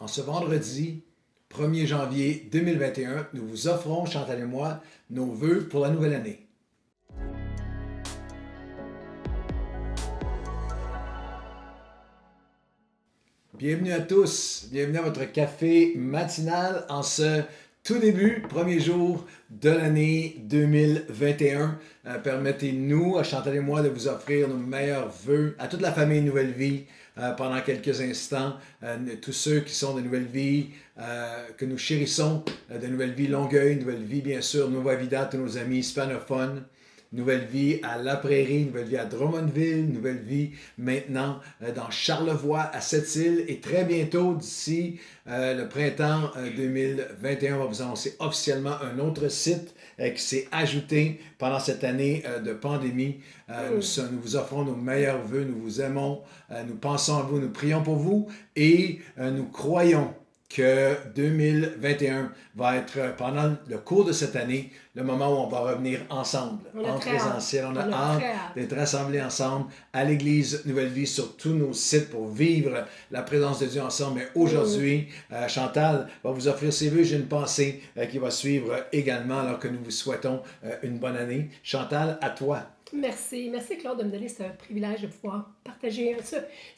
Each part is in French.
En ce vendredi 1er janvier 2021, nous vous offrons, Chantal et moi, nos vœux pour la nouvelle année. Bienvenue à tous, bienvenue à votre café matinal en ce tout début, premier jour de l'année 2021. Permettez-nous, à Chantal et moi, de vous offrir nos meilleurs vœux à toute la famille Nouvelle Vie pendant quelques instants. Tous ceux qui sont de Nouvelle Vie, que nous chérissons, de Nouvelle Vie Longueuil, Nouvelle Vie, bien sûr, Nova Vida, tous nos amis hispanophones. Nouvelle Vie à La Prairie, Nouvelle Vie à Drummondville, Nouvelle Vie maintenant dans Charlevoix, à Sept-Îles. Et très bientôt, d'ici le printemps 2021, on va vous annoncer officiellement un autre site qui s'est ajouté pendant cette année de pandémie. Nous vous offrons nos meilleurs vœux, nous vous aimons, nous pensons à vous, nous prions pour vous et nous croyons que 2021 va être, pendant le cours de cette année, le moment où on va revenir ensemble, en présentiel. On a hâte d'être rassemblés ensemble à l'Église Nouvelle Vie sur tous nos sites pour vivre la présence de Dieu ensemble. Mais aujourd'hui, Chantal va vous offrir ses vœux. J'ai une pensée qui va suivre également alors que nous vous souhaitons une bonne année. Chantal, à toi. Merci Claude de me donner ce privilège de pouvoir partager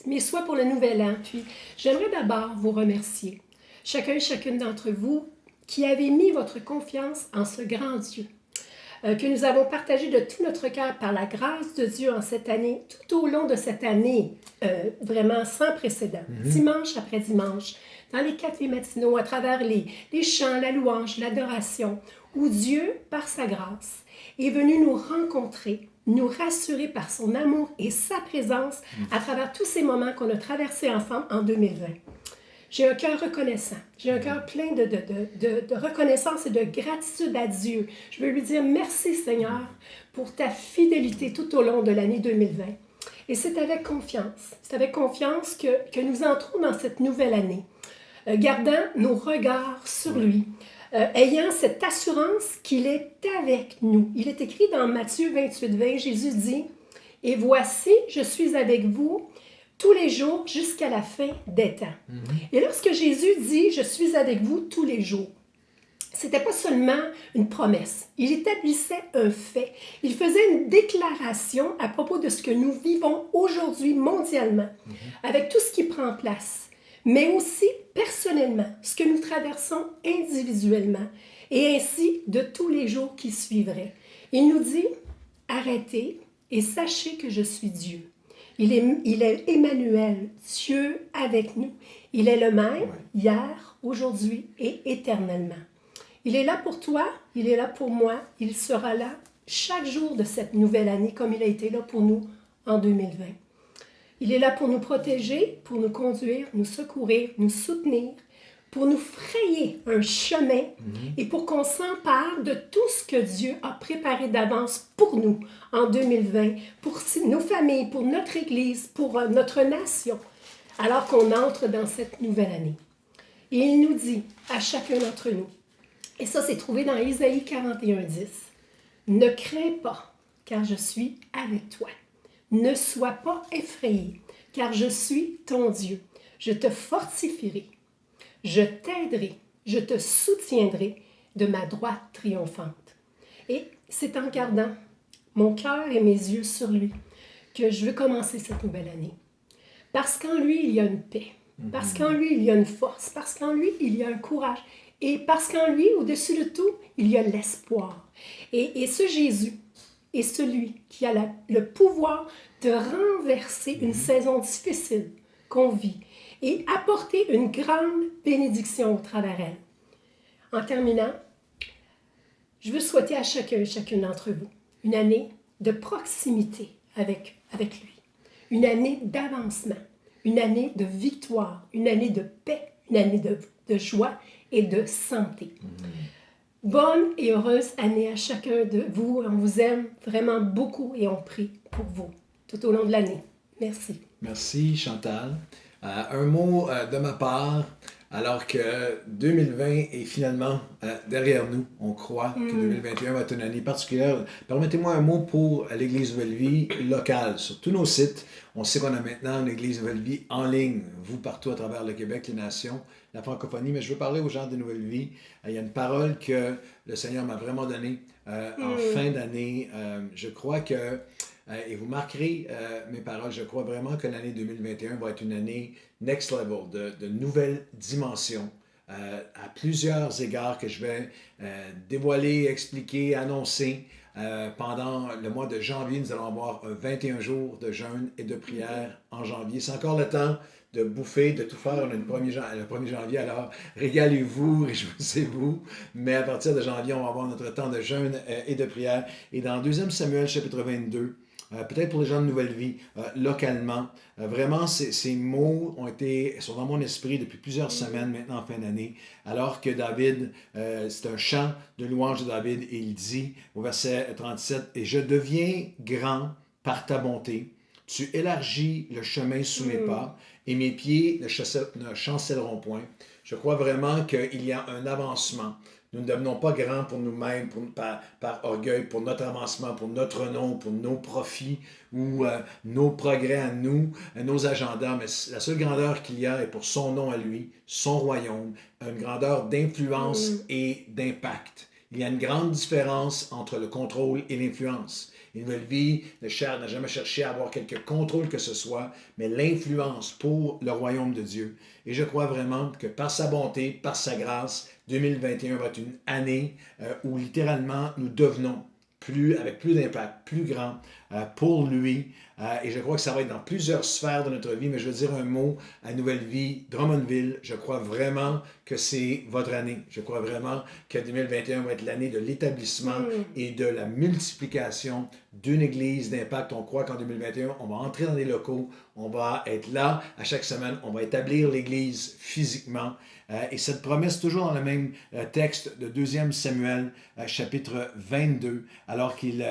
mes souhaits pour le nouvel an. Puis j'aimerais d'abord vous remercier, chacun et chacune d'entre vous, qui avez mis votre confiance en ce grand Dieu, que nous avons partagé de tout notre cœur par la grâce de Dieu en cette année, tout au long de cette année, vraiment sans précédent, dimanche après dimanche, dans les cafés matinaux, à travers les chants, la louange, l'adoration, où Dieu, par sa grâce, est venu nous rencontrer, nous rassurer par son amour et sa présence à travers tous ces moments qu'on a traversés ensemble en 2020. J'ai un cœur reconnaissant. J'ai un cœur plein de reconnaissance et de gratitude à Dieu. Je veux lui dire merci Seigneur pour ta fidélité tout au long de l'année 2020. Et c'est avec confiance. C'est avec confiance que nous entrons dans cette nouvelle année, gardant nos regards sur lui, ayant cette assurance qu'il est avec nous. Il est écrit dans Matthieu 28:20, Jésus dit « Et voici, je suis avec vous tous les jours jusqu'à la fin des temps. » Et lorsque Jésus dit « Je suis avec vous tous les jours », ce n'était pas seulement une promesse. Il établissait un fait. Il faisait une déclaration à propos de ce que nous vivons aujourd'hui mondialement, avec tout ce qui prend place, mais aussi personnellement, ce que nous traversons individuellement, et ainsi de tous les jours qui suivraient. Il nous dit « Arrêtez et sachez que je suis Dieu. » Il est Emmanuel, Dieu avec nous. Il est le même hier, aujourd'hui et éternellement. Il est là pour toi, il est là pour moi, il sera là chaque jour de cette nouvelle année comme il a été là pour nous en 2020. Il est là pour nous protéger, pour nous conduire, nous secourir, nous soutenir, pour nous frayer un chemin et pour qu'on s'empare de tout ce que Dieu a préparé d'avance pour nous en 2020, pour nos familles, pour notre Église, pour notre nation, alors qu'on entre dans cette nouvelle année. Et il nous dit à chacun d'entre nous, et ça c'est trouvé dans Isaïe 41:10, « Ne crains pas, car je suis avec toi. Ne sois pas effrayé, car je suis ton Dieu. Je te fortifierai. Je t'aiderai, je te soutiendrai de ma droite triomphante. » Et c'est en gardant mon cœur et mes yeux sur lui que je veux commencer cette nouvelle année. Parce qu'en lui, il y a une paix. Parce qu'en lui, il y a une force. Parce qu'en lui, il y a un courage. Et parce qu'en lui, au-dessus de tout, il y a l'espoir. Et ce Jésus est celui qui a le pouvoir de renverser une saison difficile qu'on vit et apporter une grande bénédiction au travers d'elle. En terminant, je veux souhaiter à chacun et chacune d'entre vous une année de proximité avec lui, une année d'avancement, une année de victoire, une année de paix, une année de joie et de santé. Bonne et heureuse année à chacun de vous. On vous aime vraiment beaucoup et on prie pour vous tout au long de l'année. Merci. Merci Chantal. Un mot de ma part. alors que 2020 est finalement derrière nous. On croit que 2021 va être une année particulière. Permettez-moi un mot pour l'Église Nouvelle Vie locale. Sur tous nos sites, on sait qu'on a maintenant une Église Nouvelle Vie en ligne, vous partout à travers le Québec, les nations, la francophonie. Mais je veux parler aux gens de Nouvelle Vie. Il y a une parole que le Seigneur m'a vraiment donnée en fin d'année. Je crois que et vous marquerez mes paroles, je crois vraiment que l'année 2021 va être une année next level, de nouvelles dimensions, à plusieurs égards que je vais dévoiler, expliquer, annoncer. Pendant le mois de janvier, nous allons avoir 21 jours de jeûne et de prière en janvier. C'est encore le temps de bouffer, de tout faire. On a le 1er janvier, alors régalez-vous, réjouissez-vous. Mais à partir de janvier, on va avoir notre temps de jeûne et de prière. Et dans 2 Samuel, chapitre 22, peut-être pour les gens de Nouvelle Vie, localement, vraiment, ces mots sont dans mon esprit depuis plusieurs semaines maintenant en fin d'année, alors que David, c'est un chant de louange de David, et il dit au verset 37, « Et je deviens grand par ta bonté, tu élargis le chemin sous mes pas, et mes pieds ne chancelleront point. » Je crois vraiment qu'il y a un avancement. Nous ne devenons pas grands pour nous-mêmes, par orgueil, pour notre avancement, pour notre nom, pour nos profits ou nos progrès à nous, nos agendas. Mais la seule grandeur qu'il y a est pour son nom à lui, son royaume, une grandeur d'influence et d'impact. Il y a une grande différence entre le contrôle et l'influence. Une nouvelle vie n'a jamais cherché à avoir quelque contrôle que ce soit, mais l'influence pour le royaume de Dieu. Et je crois vraiment que par sa bonté, par sa grâce, 2021 va être une année où littéralement nous devenons avec plus d'impact, plus grand pour lui. Et je crois que ça va être dans plusieurs sphères de notre vie, mais je veux dire un mot à Nouvelle Vie, Drummondville. Je crois vraiment que c'est votre année. Je crois vraiment que 2021 va être l'année de l'établissement et de la multiplication d'une église d'impact. On croit qu'en 2021, on va entrer dans des locaux, on va être là à chaque semaine, on va établir l'église physiquement. Et cette promesse, toujours dans le même texte de 2 Samuel, chapitre 22, alors qu'il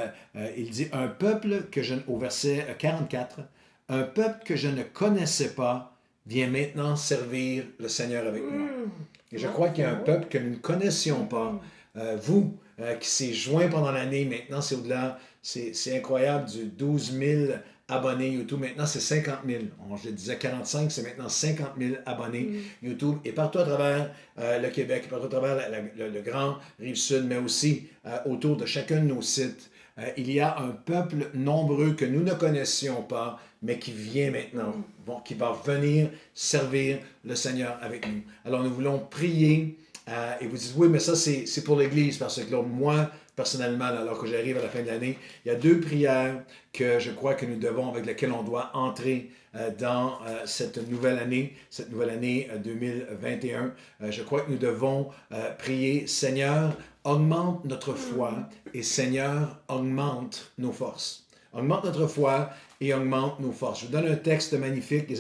dit « Un peuple que au verset 44, « Un peuple que je ne connaissais pas vient maintenant servir le Seigneur avec moi. » Et je crois qu'il y a un peuple que nous ne connaissions pas. Vous, qui s'est joint pendant l'année, maintenant c'est au-delà, c'est incroyable, du 12 000 abonnés YouTube. Maintenant, c'est 50 000. Je le disais 45, c'est maintenant 50 000 abonnés YouTube. Et partout à travers le Québec, partout à travers le Grand Rive-Sud, mais aussi autour de chacun de nos sites, il y a un peuple nombreux que nous ne connaissions pas, mais qui vient maintenant, qui va venir servir le Seigneur avec nous. Alors, nous voulons prier. Et vous dites, oui, mais ça, c'est pour l'Église, parce que là, moi, personnellement, alors que j'arrive à la fin de l'année, il y a 2 prières que je crois que nous devons, avec lesquelles on doit entrer dans cette nouvelle année 2021. Je crois que nous devons prier, Seigneur, augmente notre foi et Seigneur, augmente nos forces. Augmente notre foi et augmente nos forces. Je vous donne un texte magnifique,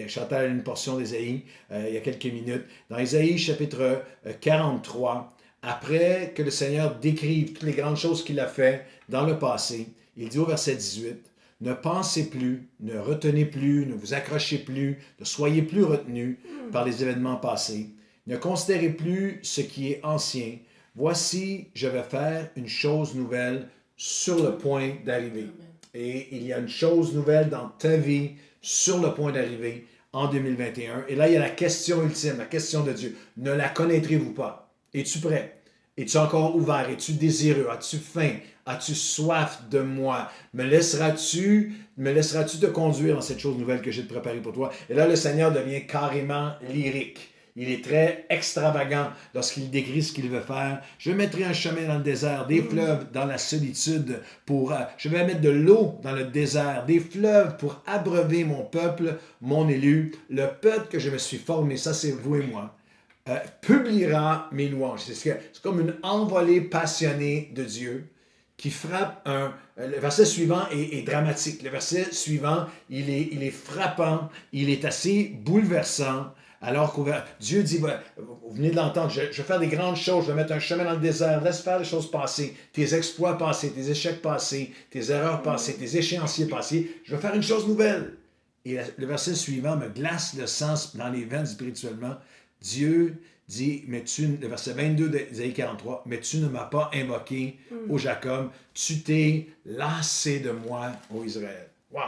Chantal a une portion d'Ésaïe il y a quelques minutes. Dans Ésaïe chapitre 43, après que le Seigneur décrive toutes les grandes choses qu'il a fait dans le passé, il dit au verset 18, « Ne pensez plus, ne retenez plus, ne vous accrochez plus, ne soyez plus retenus par les événements passés. Ne considérez plus ce qui est ancien. Voici, je vais faire une chose nouvelle sur le point d'arriver. » Et il y a une chose nouvelle dans ta vie sur le point d'arriver en 2021. Et là, il y a la question ultime, la question de Dieu. Ne la connaîtrez-vous pas? Es-tu prêt? Es-tu encore ouvert? Es-tu désireux? As-tu faim? As-tu soif de moi? Me laisseras-tu te conduire dans cette chose nouvelle que j'ai préparée pour toi? Et là, le Seigneur devient carrément lyrique. Il est très extravagant lorsqu'il décrit ce qu'il veut faire. Je mettrai un chemin dans le désert, des fleuves dans la solitude. Je vais mettre de l'eau dans le désert, des fleuves pour abreuver mon peuple, mon élu, le peuple que je me suis formé. Ça, c'est vous et moi. Publiera mes louanges. C'est comme une envolée passionnée de Dieu qui frappe le verset suivant est dramatique. Le verset suivant, il est frappant, il est assez bouleversant. Alors que Dieu dit, vous venez de l'entendre, je vais faire des grandes choses, je vais mettre un chemin dans le désert, laisse faire les choses passées, tes exploits passés, tes échecs passés, tes erreurs passées, tes échéanciers passés, je vais faire une chose nouvelle. Et le verset suivant me glace le sang dans les veines spirituellement. Dieu dit, le verset 22 d'Ésaïe 43, mais tu ne m'as pas invoqué, ô Jacob, tu t'es lassé de moi, ô Israël. Wow!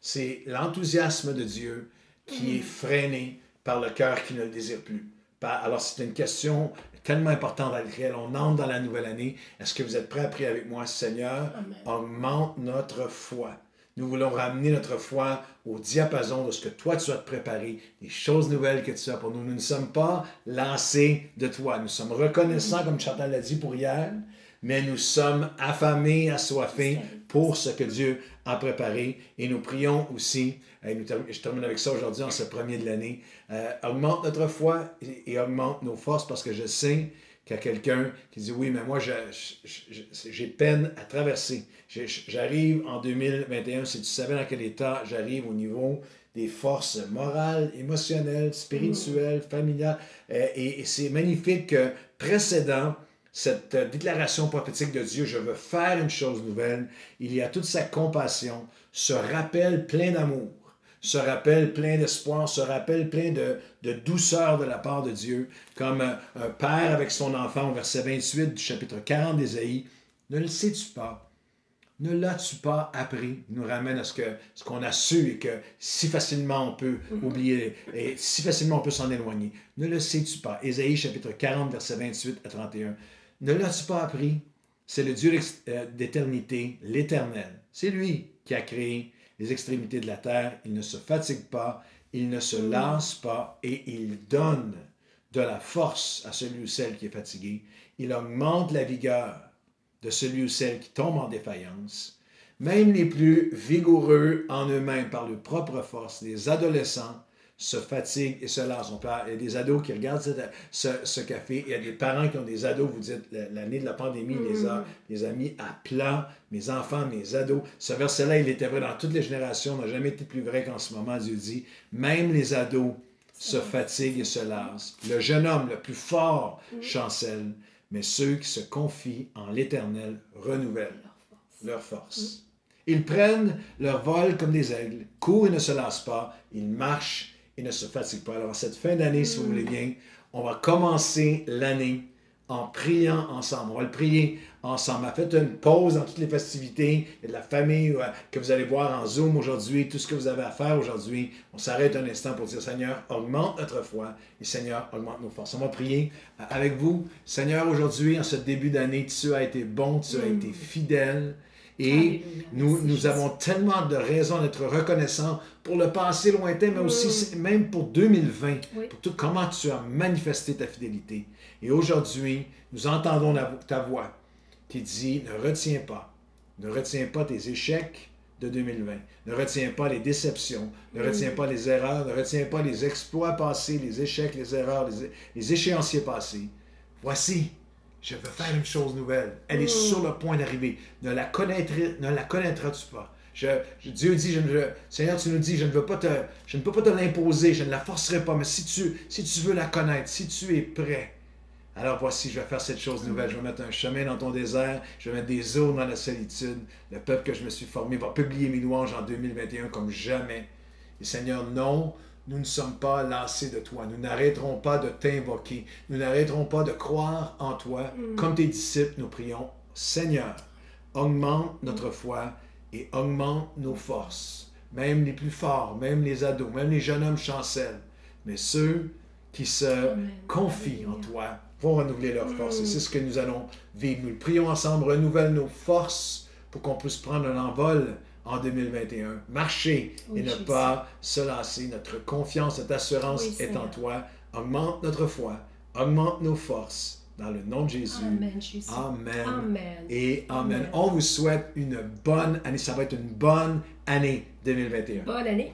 C'est l'enthousiasme de Dieu qui est freiné par le cœur qui ne le désire plus. Alors, c'est une question tellement importante avec laquelle on entre dans la nouvelle année. Est-ce que vous êtes prêts à prier avec moi, Seigneur? Amen. Augmente notre foi. Nous voulons ramener notre foi au diapason de ce que toi tu as préparé, des choses nouvelles que tu as pour nous. Nous ne sommes pas lassés de toi. Nous sommes reconnaissants, comme Chantal l'a dit pour hier, mais nous sommes affamés, assoiffés pour ce que Dieu a préparé. Et nous prions aussi, je termine avec ça aujourd'hui en ce premier de l'année, augmente notre foi et augmente nos forces, parce que je sais qu'il y a quelqu'un qui dit, oui, mais moi, j'ai peine à traverser. J'arrive en 2021, si tu savais dans quel état j'arrive au niveau des forces morales, émotionnelles, spirituelles, familiales. Et c'est magnifique que précédent cette déclaration prophétique de Dieu, je veux faire une chose nouvelle, il y a toute sa compassion, ce rappel plein d'amour, ce rappel plein d'espoir, ce rappel plein de douceur de la part de Dieu, comme un père avec son enfant au verset 28 du chapitre 40 d'Ésaïe. Ne le sais-tu pas? Ne l'as-tu pas appris? Il nous ramène à ce qu'on a su et que si facilement on peut oublier et si facilement on peut s'en éloigner. Ne le sais-tu pas? Ésaïe chapitre 40, verset 28 à 31. Ne l'as-tu pas appris? C'est le Dieu d'éternité, l'Éternel. C'est lui qui a créé les extrémités de la terre. Il ne se fatigue pas, il ne se lasse pas et il donne de la force à celui ou celle qui est fatigué. Il augmente la vigueur de celui ou celle qui tombe en défaillance. Même les plus vigoureux en eux-mêmes par leur propre force, les adolescents, se fatiguent et se lassent. Il y a des ados qui regardent ce café. Il y a des parents qui ont des ados. Vous dites, l'année de la pandémie les a mis à plat. Mes enfants, mes ados. Ce verset-là, il était vrai dans toutes les générations. Il n'a jamais été plus vrai qu'en ce moment. Dieu dit, même les ados se fatiguent et se lassent. Le jeune homme le plus fort chancelle, mais ceux qui se confient en l'Éternel renouvellent leur force. Ils prennent leur vol comme des aigles, courent et ne se lassent pas, ils marchent et ne se fatiguent pas. Alors, en cette fin d'année, si vous voulez bien, on va commencer l'année en priant ensemble. On va le prier ensemble. Faites une pause dans toutes les festivités. Il y a de la famille que vous allez voir en Zoom aujourd'hui, tout ce que vous avez à faire aujourd'hui. On s'arrête un instant pour dire, Seigneur, augmente notre foi et Seigneur, augmente nos forces. On va prier avec vous. Seigneur, aujourd'hui, en ce début d'année, tu as été bon, tu as été fidèle. Et nous avons tellement de raisons d'être reconnaissants pour le passé lointain, mais aussi même pour 2020, pour tout comment tu as manifesté ta fidélité. Et aujourd'hui, nous entendons ta voix qui dit, ne retiens pas tes échecs de 2020, ne retiens pas les déceptions, ne retiens pas les erreurs, ne retiens pas les exploits passés, les échecs, les erreurs, les échéanciers passés. Voici, je veux faire une chose nouvelle. Elle est sur le point d'arriver. Ne la connaîtras-tu pas? Dieu dit, Seigneur, tu nous dis, je ne peux pas te l'imposer, je ne la forcerai pas, mais si tu veux la connaître, si tu es prêt, alors voici, je vais faire cette chose nouvelle. Je vais mettre un chemin dans ton désert, je vais mettre des eaux dans la solitude. Le peuple que je me suis formé va publier mes louanges en 2021 comme jamais. Et Seigneur, non, nous ne sommes pas lassés de toi. Nous n'arrêterons pas de t'invoquer. Nous n'arrêterons pas de croire en toi. Comme tes disciples, nous prions, Seigneur, augmente notre foi et augmente nos forces. Même les plus forts, même les ados, même les jeunes hommes chancellent. Mais ceux qui se confient en toi vont renouveler leurs forces. Et c'est ce que nous allons vivre. Nous le prions ensemble, renouvelle nos forces pour qu'on puisse prendre un envol en 2021. Marcher et ne pas se lasser. Notre confiance, notre assurance est en toi. Augmente notre foi, augmente nos forces. Dans le nom de Jésus. Amen, Jésus. Amen. Amen. Et amen. On vous souhaite une bonne année. Ça va être une bonne année 2021. Bonne année.